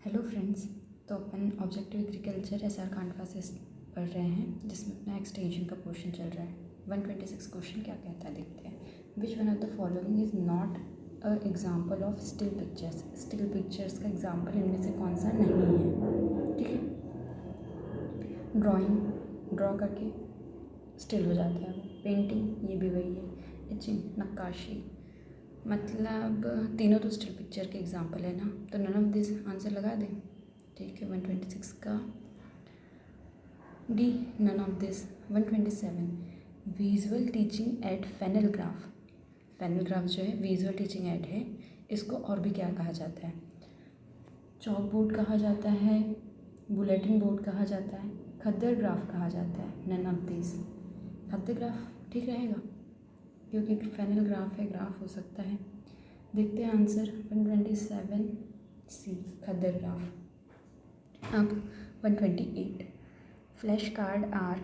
Hello friends. तो अपन objective agriculture SR Kandwa से पढ़ रहे हैं, जिसमें अपना एक्सटेंशन का क्वेश्चन चल रहा है। 126 क्वेश्चन क्या कहता है देखते हैं। Which one of the following is not a example of still pictures. Still pictures का एग्जाम्पल इनमें से कौन सा नहीं है। ठीक है, ड्रॉ करके स्टिल हो जाता है वो। पेंटिंग, ये भी वही है। इचिंग, नक्काशी, मतलब तीनों तो स्टिल पिक्चर के एग्जाम्पल है ना, तो नन ऑफ दिस आंसर लगा दें। ठीक है, 126 का D, none of this. 127 visual teaching aid flannel graph. Flannel graph जो है विजुअल टीचिंग एड है, इसको और भी क्या कहा जाता है? चॉक बोर्ड कहा जाता है, बुलेटिन बोर्ड कहा जाता है, खद्दर ग्राफ कहा जाता है। None of this. Khaddar graph ठीक रहेगा क्योंकि फेनल ग्राफ है, ग्राफ हो सकता है। देखते हैं आंसर 127 सी, खद्दर ग्राफ। अब 128 flash card are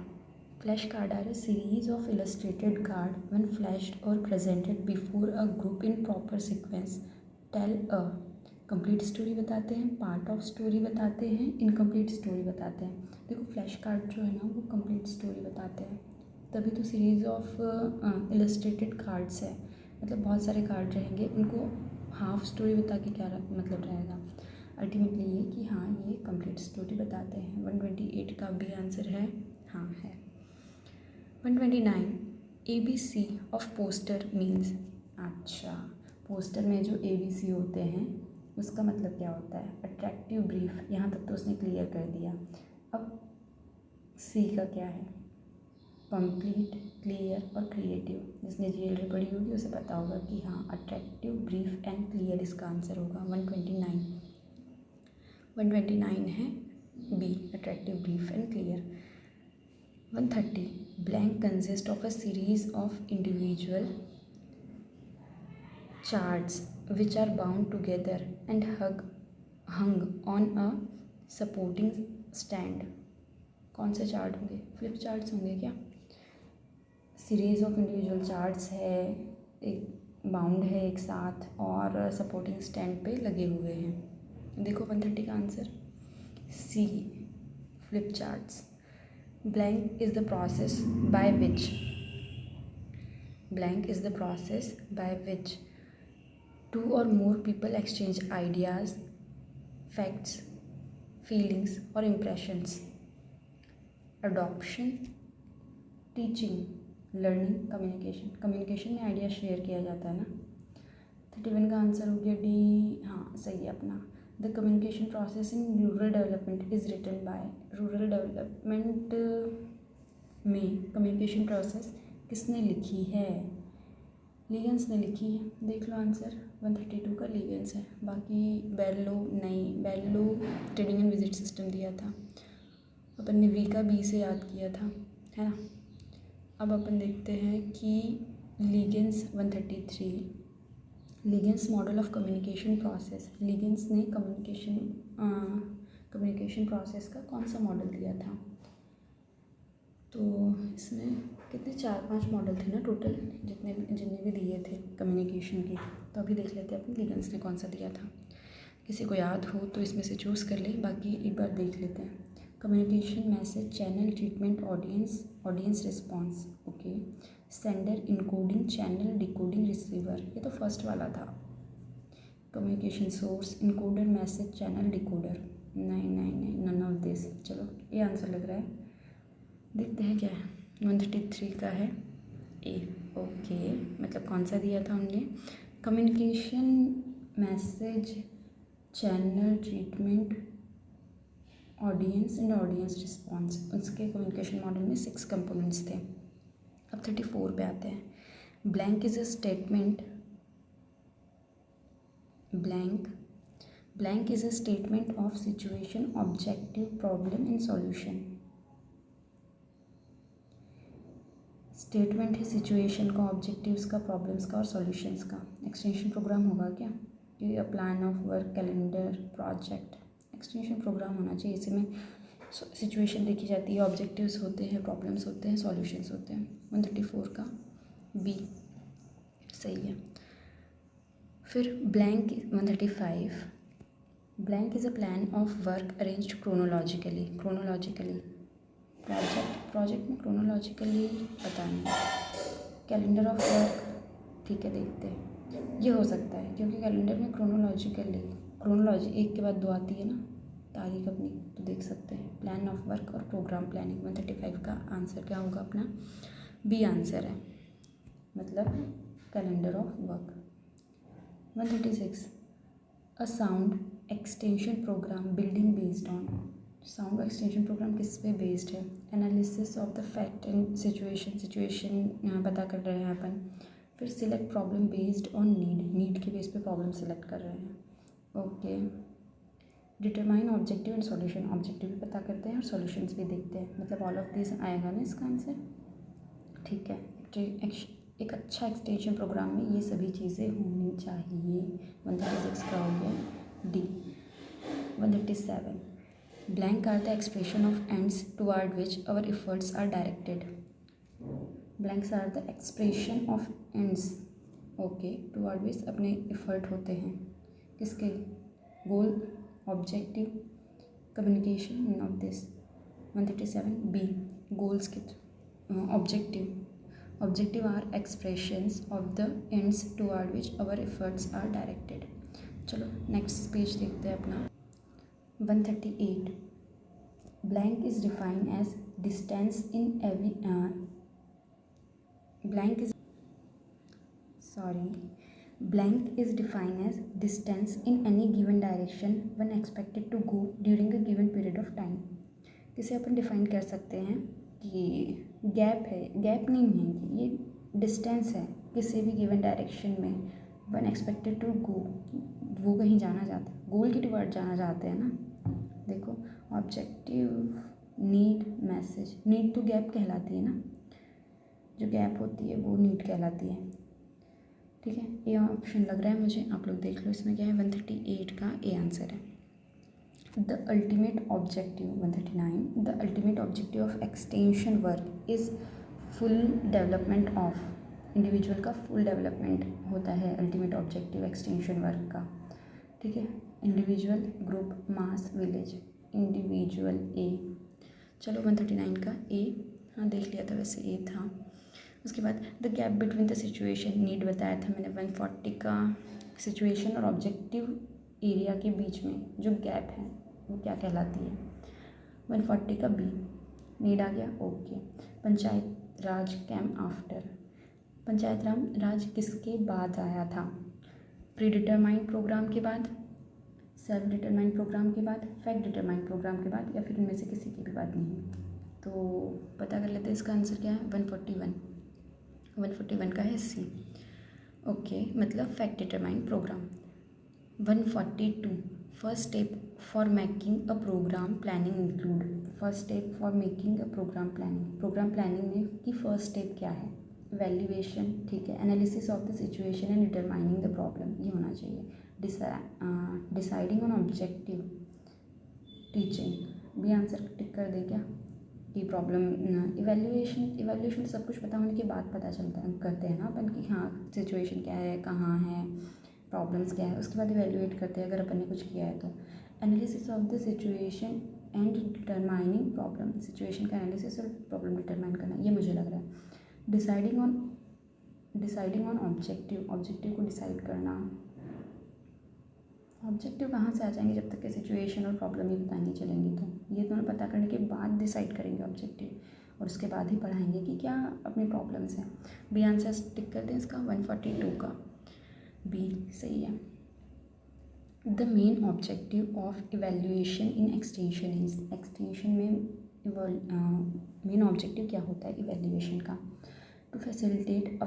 a series of illustrated card when flashed or presented before a group in proper sequence tell a complete story बताते हैं, पार्ट ऑफ स्टोरी बताते हैं, इनकम्प्लीट स्टोरी बताते हैं। देखो फ्लैश कार्ड जो है ना वो कंप्लीट स्टोरी बताते हैं, तभी तो सीरीज़ ऑफ इलस्ट्रेटेड कार्ड्स है। मतलब बहुत सारे कार्ड रहेंगे, उनको हाफ स्टोरी बता के क्या मतलब रहेगा। अल्टीमेटली ये कि हाँ ये कंप्लीट स्टोरी बताते हैं। 128 का भी आंसर है, हाँ है। 129 ABC ऑफ पोस्टर मीन्स। अच्छा, पोस्टर में जो ABC होते हैं उसका मतलब क्या होता है? Attractive brief. यहाँ तक तो उसने क्लियर कर दिया। अब C का क्या है? कंप्लीट, क्लियर और क्रिएटिव। जिसने GLD पढ़ी होगी उसे पता होगा कि हाँ अट्रैक्टिव, ब्रीफ एंड क्लियर इसका आंसर होगा। 129 है B, attractive, brief and clear. 130 blank consist of a series of individual charts which are bound together and hung on a supporting stand. कौन से चार्ट होंगे? फ्लिप चार्ट्स होंगे क्या? Series of individual charts है, एक bound है एक साथ और सपोर्टिंग स्टैंड पे लगे हुए हैं। देखो 130 का answer C, flip charts. Blank is the process by which two or more people exchange ideas, facts, feelings और impressions. Adoption, teaching, learning, communication में आइडिया शेयर किया जाता है ना। 31 का आंसर हो गया डी, हाँ सही है अपना। The communication process in rural development is written by. Rural development में कम्युनिकेशन प्रोसेस किसने लिखी है? लीगन्स ने लिखी है। देख लो आंसर 132 का लीगन्स है। बाकी बेल्लो नहीं, बेल्लो ट्रेडिंग एंड विजिट सिस्टम दिया था, अपन ने वी का बी से याद किया था, है ना। अब अपन देखते हैं कि लीगन्स 133 लीगन्स मॉडल ऑफ कम्युनिकेशन प्रोसेस। लीगन्स ने कम्युनिकेशन प्रोसेस का कौन सा मॉडल दिया था? तो इसमें कितने 4-5 मॉडल थे ना टोटल, जितने भी दिए थे कम्युनिकेशन के। तो अभी देख लेते हैं अपन लीगन्स ने कौन सा दिया था। किसी को याद हो तो इसमें से चूज़ कर ले, बाकी एक बार देख लेते हैं। Communication message, channel, treatment, audience response, okay. Sender, encoding, channel, decoding, receiver, ये तो फर्स्ट वाला था। Communication source, encoder, message, channel, decoder. नहीं, नन ऑफ दिस। चलो ये आंसर लग रहा है, देखते हैं क्या है। 133 का है ए, ओके। मतलब कौन सा दिया था हमने? Communication message, channel, treatment, audience and audience response. उसके कम्युनिकेशन मॉडल में 6 कंपोनेंट्स थे। अब 34 पे आते हैं। Blank is a statement of situation, objective, problem and solution. Statement है सिचुएशन का, ऑब्जेक्टिव्स का, प्रॉब्लम्स का और सॉल्यूशंस का। एक्सटेंशन प्रोग्राम होगा क्या? ये plan of work, calendar, project. Extension programme होना चाहिए। इसमें सिचुएशन देखी जाती है, ऑब्जेक्टिव्स होते हैं, प्रॉब्लम्स होते हैं, सॉल्यूशंस होते हैं। 134 का बी सही है। फिर blank 135 blank is a plan of work arranged chronologically project में क्रोनोलॉजिकली पता नहीं। कैलेंडर ऑफ वर्क, ठीक है देखते हैं, ये हो सकता है क्योंकि कैलेंडर में क्रोनोलॉजी एक के बाद दो आती है ना तारीख अपनी, तो देख सकते हैं। प्लान ऑफ वर्क और प्रोग्राम प्लानिंग 135 का आंसर क्या होगा अपना? बी आंसर है, मतलब calendar of work. 136 a sound extension programme building based on. Sound extension programme किस पे बेस्ड है? Analysis of the fact and situation पता कर रहे हैं अपन। फिर select problem based on need के बेस पे प्रॉब्लम सिलेक्ट कर रहे हैं। Okay, determine objective and solution, objective भी पता करते हैं और सॉल्यूशंस भी देखते हैं, मतलब ऑल ऑफ दिस आएगा ना इसका आंसर। ठीक है, एक अच्छा एक्सटेंशन प्रोग्राम में ये सभी चीज़ें होनी चाहिए। 136 का हो गया D. 137 blank are the expression of ends toward which our efforts are directed. Blanks are the expression of ends, okay, toward which अपने एफर्ट होते हैं, किसके? Goal, objective, communication, none of this. 137 B goals के objective are expressions of the ends toward which our efforts are directed. चलो next page देखते हैं अपना। 138 blank is defined as distance in every blank is defined as distance in any given direction when expected to go during a given period of time। इसे अपन define कर सकते हैं कि gap है, गैप नहीं है, ये डिस्टेंस है किसी भी गिवन डायरेक्शन में when expected to go, वो कहीं जाना चाहता है, गोल की टुवर्ड जाना चाहते हैं ना। देखो ऑब्जेक्टिव, नीड, मैसेज। नीड तो गैप कहलाती है ना, जो गैप होती है वो नीड कहलाती है। ठीक है, ये ऑप्शन लग रहा है मुझे, आप लोग देख लो इसमें क्या है। 138 का ए आंसर है। The ultimate objective 139 the ultimate objective of extension work is full development of. Individual का फुल डेवलपमेंट होता है अल्टीमेट ऑब्जेक्टिव एक्सटेंशन वर्क का। ठीक है, इंडिविजुअल, ग्रुप, मास, विलेज। इंडिविजुअल ए। चलो 139 का ए, हाँ देख लिया था वैसे ए था। उसके बाद the gap between the situation, need बताया था मैंने 140 का। सिचुएशन और ऑब्जेक्टिव एरिया के बीच में जो गैप है वो क्या कहलाती है? 140 का बी, नीड आ गया। ओके, पंचायत राज कैम आफ्टर। पंचायत राज किसके बाद आया था? प्री डिटरमाइंड प्रोग्राम के बाद, सेल्फ डिटरमाइंड प्रोग्राम के बाद, फैक्ट डिटरमाइंड प्रोग्राम के बाद, या फिर इनमें से किसी की भी बात नहीं। तो पता कर लेते हैं इसका आंसर क्या है। 141 का है सी। ओके, मतलब fact determined programme. 142 first step for making a programme planning include. First step for making a programme planning, programme planning में की फर्स्ट स्टेप क्या है? वैल्यूएशन, ठीक है, analysis of the situation and determining the problem, ये होना चाहिए। Deciding on objective, teaching, भी आंसर टिक कर दे क्या कि प्रॉब्लम। इवैल्यूएशन सब कुछ पता होने के बाद पता चलता है, करते हैं ना अपन कि हाँ सिचुएशन क्या है, कहाँ है, प्रॉब्लम्स क्या है, उसके बाद इवैल्यूएट करते हैं अगर अपन ने कुछ किया है तो। Analysis of the situation and determining problem, situation का एनालिसिस और प्रॉब्लम डिटरमाइन करना, ये मुझे लग रहा है। डिसाइडिंग ऑन ऑब्जेक्टिव को डिसाइड करना। ऑब्जेक्टिव कहाँ से आ जाएंगे जब तक कि सिचुएशन और प्रॉब्लम ही पता नहीं चलेंगी, तो ये दोनों पता करने के बाद डिसाइड करेंगे ऑब्जेक्टिव, और उसके बाद ही पढ़ाएंगे कि क्या अपनी प्रॉब्लम्स हैं। बी आंसर टिक कर दें इसका। 142 का बी सही है। The main objective of evaluation in extension is, extension में मेन ऑब्जेक्टिव क्या होता है इवैल्यूएशन का? To facilitate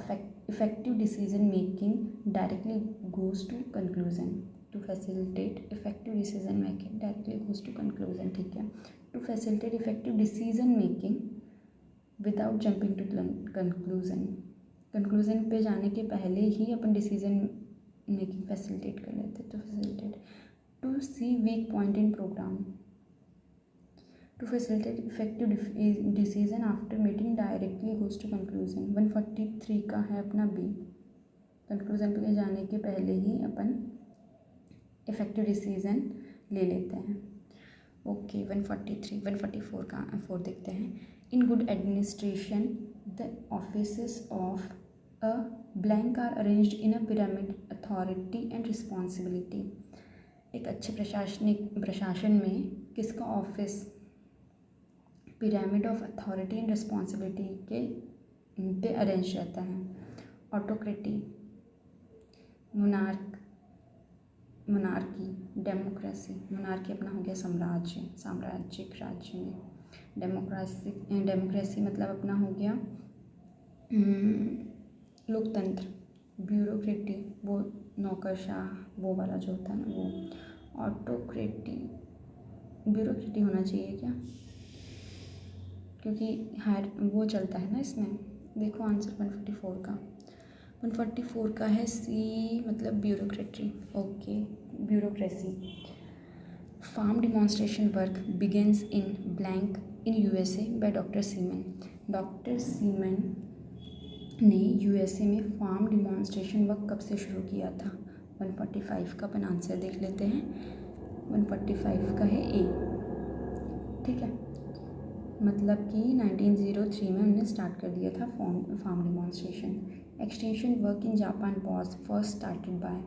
effective decision making directly goes to conclusion. To facilitate effective decision making directly goes to conclusion, ठीक है। To facilitate effective decision making without jumping to conclusion, conclusion पे जाने के पहले ही अपन डिसीजन मेकिंग फैसिलिटेट कर लेते, तो facilitate. To see weak point in programme, to facilitate effective decision after meeting directly goes to conclusion. 143 का है अपना बी, कंक्लूजन पे जाने के पहले ही अपन इफेक्टिव डिसीजन ले लेते हैं। ओके 144 का 4 देखते हैं। In good administration the offices of a blank are arranged in a pyramid authority and responsibility. एक अच्छे प्रशासन में किसका office pyramid of authority and responsibility के पे अरेंज रहता है। ऑटोक्रेटी, मोनार्की, डेमोक्रेसी। मोनार्की अपना हो गया साम्राज्यिक राज्य में। डेमोक्रेसी मतलब अपना हो गया लोकतंत्र। ब्यूरोक्रेटी वो नौकरशाह वो वाला जो होता है ना वो। ऑटोक्रेटी ब्यूरोक्रेटी होना चाहिए क्या, क्योंकि हायर वो चलता है ना इसमें। देखो आंसर 144 का 144 का है सी, मतलब bureaucracy. Okay bureaucracy. Farm demonstration work begins in blank in USA by doctor Seaman. Doctor Seaman ने यूएसए में फार्म डिमॉन्स्ट्रेशन वर्क कब से शुरू किया था। 145 का अपन आंसर देख लेते हैं। 145 का है ए, ठीक है, मतलब कि 1903 में उन्होंने स्टार्ट कर दिया था farm demonstration. Extension work in Japan was first started by.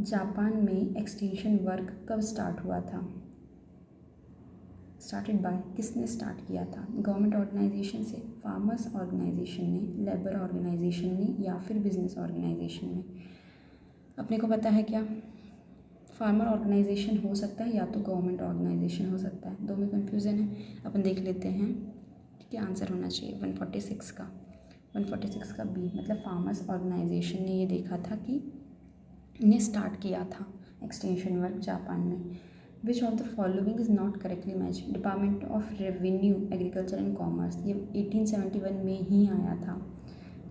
Japan में एक्सटेंशन वर्क कब स्टार्ट हुआ था। स्टार्टेड बाय किसने स्टार्ट किया था। गवर्नमेंट ऑर्गेनाइजेशन से, फार्मर्स ऑर्गेनाइजेशन ने, लेबर ऑर्गेनाइजेशन ने, या फिर बिजनेस ऑर्गेनाइजेशन ने। अपने को पता है क्या, फार्मर ऑर्गेनाइजेशन हो सकता है या तो गवर्नमेंट ऑर्गेनाइजेशन हो सकता है, दो में कन्फ्यूज़न है। अपन देख लेते हैं क्या आंसर होना चाहिए। 146 का 146 का बी, मतलब फार्मर्स ऑर्गेनाइजेशन ने ये देखा था कि इन्हें स्टार्ट किया था एक्सटेंशन वर्क जापान में। Which of the following is not correctly match. Department of revenue agriculture and commerce, ये 1871 में ही आया था।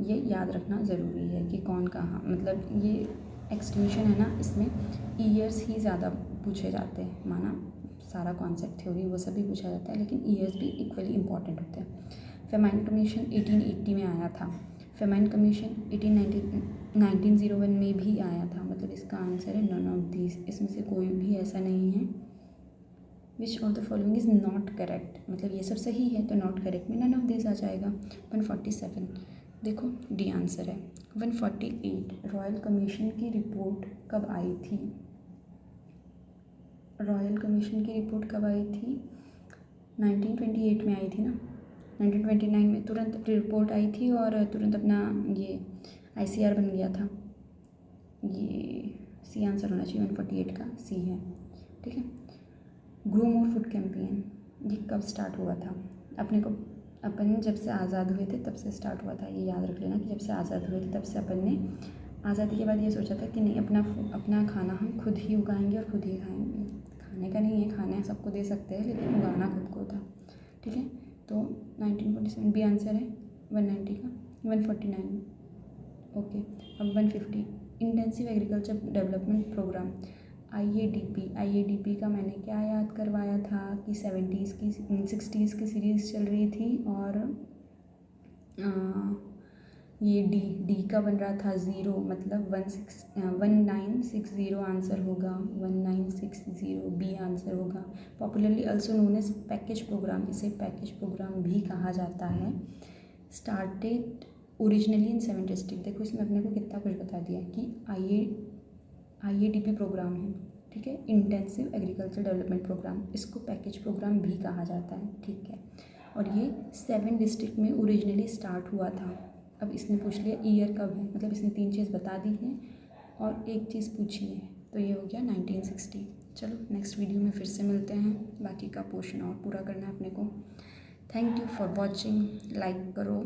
ये याद रखना ज़रूरी है कि कौन कहाँ, मतलब ये एक्सटेंशन है ना, इसमें ईयर्स ही ज़्यादा पूछे जाते हैं। माना सारा कॉन्सेप्ट थ्योरी वो सभी पूछा जाता है, लेकिन ईयर्स भी इक्वली इंपॉर्टेंट होते हैं। फेमाइन कमीशन 1880 में आया था। फेमाइन कमीशन 1901 में भी आया था, मतलब इसका आंसर है नन ऑफ दीज, इसमें से कोई भी ऐसा नहीं है। Which of the following is not correct, मतलब ये सब सही है तो नॉट करेक्ट में नन ऑफ दीज आ जाएगा। 147 देखो डी आंसर है। 148 रॉयल कमीशन की रिपोर्ट कब आई थी। रॉयल कमीशन की रिपोर्ट कब आई थी, 1928 में आई थी ना। 1929 में तुरंत रिपोर्ट आई थी और तुरंत अपना ये ICR बन गया था। ये सी आंसर होना चाहिए, 148 का सी है, ठीक है। ग्रो मोर फूड कैंपेन ये कब स्टार्ट हुआ था। अपने को अपन जब से आज़ाद हुए थे तब से स्टार्ट हुआ था, ये याद रख लेना कि जब से आज़ाद हुए थे तब से अपन ने आज़ादी के बाद ये सोचा था कि नहीं अपना खाना हम खुद ही उगाएंगे और खुद ही खाएंगे। खाने का नहीं है, खाना सबको दे सकते हैं लेकिन उगाना खुद को था, ठीक है। तो 1947 भी आंसर है। 190 का 149 ओके। अब 150 intensive agriculture development programme IADP का मैंने क्या याद करवाया था कि 70s की 60s की सीरीज़ चल रही थी और ये डी का बन रहा था 0, मतलब 1960 आंसर होगा। 1960 बी आंसर होगा। Popularly also known as package programme, इसे पैकेज प्रोग्राम भी कहा जाता है। Started originally in 7 district. देखो इसमें अपने को कितना कुछ बता दिया कि IADP प्रोग्राम है, ठीक है, इंटेंसिव एग्रीकल्चर डेवलपमेंट प्रोग्राम, इसको पैकेज प्रोग्राम भी कहा जाता है, ठीक है। और ये 7 डिस्ट्रिक्ट में ओरिजिनली स्टार्ट हुआ था। अब इसने पूछ लिया ईयर कब है, मतलब इसने 3 चीज़ बता दी है और एक चीज़ पूछी है, तो ये हो गया 1960। चलो नेक्स्ट वीडियो में फिर से मिलते हैं, बाकी का पोर्शन और पूरा करना है अपने को। Thank you for watching, like करो,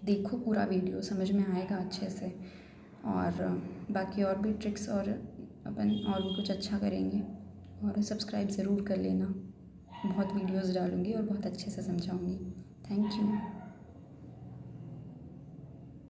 देखो पूरा वीडियो, समझ में आएगा अच्छे से। और बाकी और भी ट्रिक्स और अपन और भी कुछ अच्छा करेंगे। और सब्सक्राइब ज़रूर कर लेना, बहुत वीडियोस डालूँगी और बहुत अच्छे से समझाऊँगी। Thank you.